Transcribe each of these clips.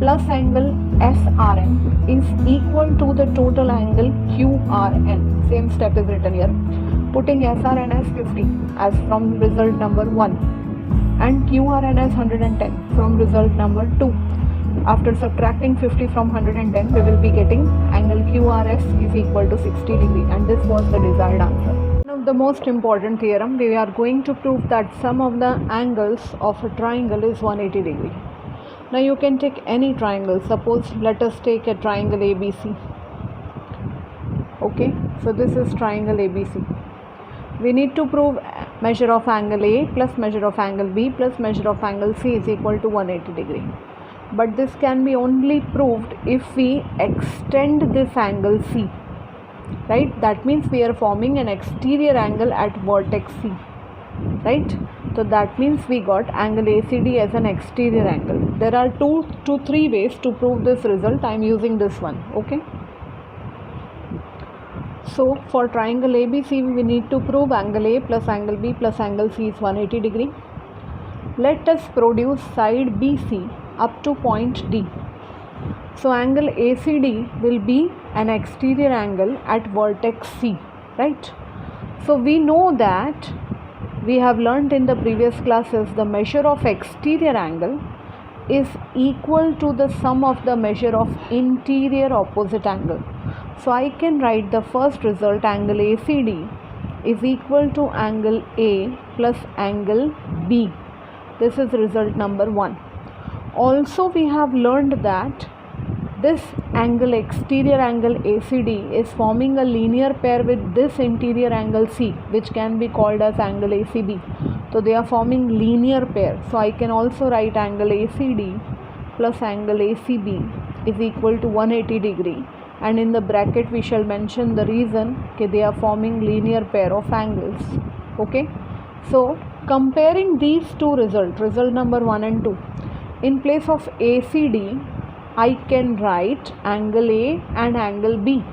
plus angle SRM is equal to the total angle QRN. Same step is written here. Putting SRN as 50 as from result number 1 and QRN as 110 from result number 2. After subtracting 50 from 110, we will be getting angle QRS is equal to 60 degree, and this was the desired answer. One of the most important theorem, we are going to prove that sum of the angles of a triangle is 180 degree. Now you can take any triangle. Suppose let us take a triangle ABC. Okay, so this is triangle ABC. We need to prove measure of angle A plus measure of angle B plus measure of angle C is equal to 180 degree. But this can be only proved if we extend this angle C, right? That means we are forming an exterior angle at vertex C, right? So that means we got angle ACD as an exterior angle. There are two to three ways to prove this result. I am using this one. Okay. So for triangle ABC, we need to prove angle A plus angle B plus angle C is 180 degree. Let us produce side BC up to point D. So angle ACD will be an exterior angle at vertex C, right? So we know that we have learnt in the previous classes the measure of exterior angle is equal to the sum of the measure of interior opposite angle. So I can write the first result, angle ACD is equal to angle A plus angle B. This is result number 1. Also we have learned that this angle exterior angle ACD is forming a linear pair with this interior angle C, which can be called as angle ACB. So they are forming linear pair. So I can also write angle ACD plus angle ACB is equal to 180 degree, and in the bracket we shall mention the reason that they are forming linear pair of angles. Okay, so comparing these two results, result number 1 and 2, in place of ACD I can write angle A and angle B.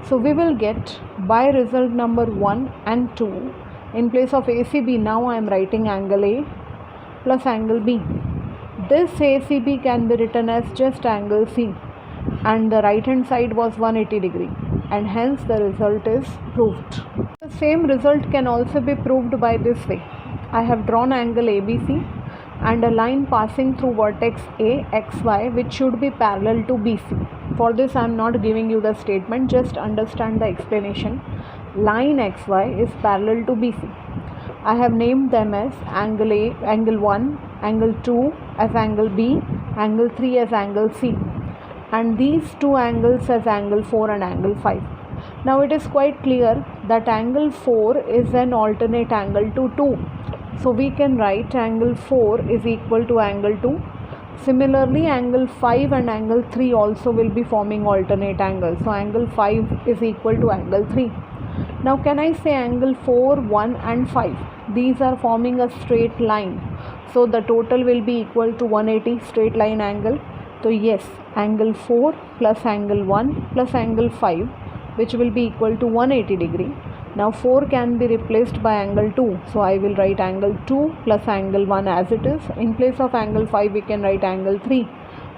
So we will get by result number 1 and 2, in place of ACB now I am writing angle A plus angle B. This ACB can be written as just angle C, and the right hand side was 180 degree, and hence the result is proved. The same result can also be proved by this way. I have drawn angle ABC and a line passing through vertex A XY, which should be parallel to BC. For this I am not giving you the statement, just understand the explanation. Line XY is parallel to BC. I have named them as angle A, angle 1, angle 2 as angle B, angle 3 as angle C, and these two angles as angle 4 and angle 5. Now it is quite clear that angle 4 is an alternate angle to 2. So we can write angle 4 is equal to angle 2. Similarly, angle 5 and angle 3 also will be forming alternate angles. So angle 5 is equal to angle 3. Now can I say angle 4, 1 and 5? These are forming a straight line. So the total will be equal to 180 straight line angle. So yes, angle 4 plus angle 1 plus angle 5, which will be equal to 180 degree. Now 4 can be replaced by angle 2. So I will write angle 2 plus angle 1 as it is. In place of angle 5 we can write angle 3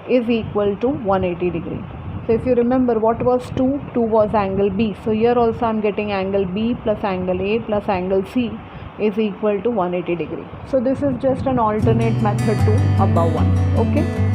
is equal to 180 degree. So if you remember what was 2? 2 was angle B. So here also I am getting angle B plus angle A plus angle C is equal to 180 degree. So this is just an alternate method to above one. Okay.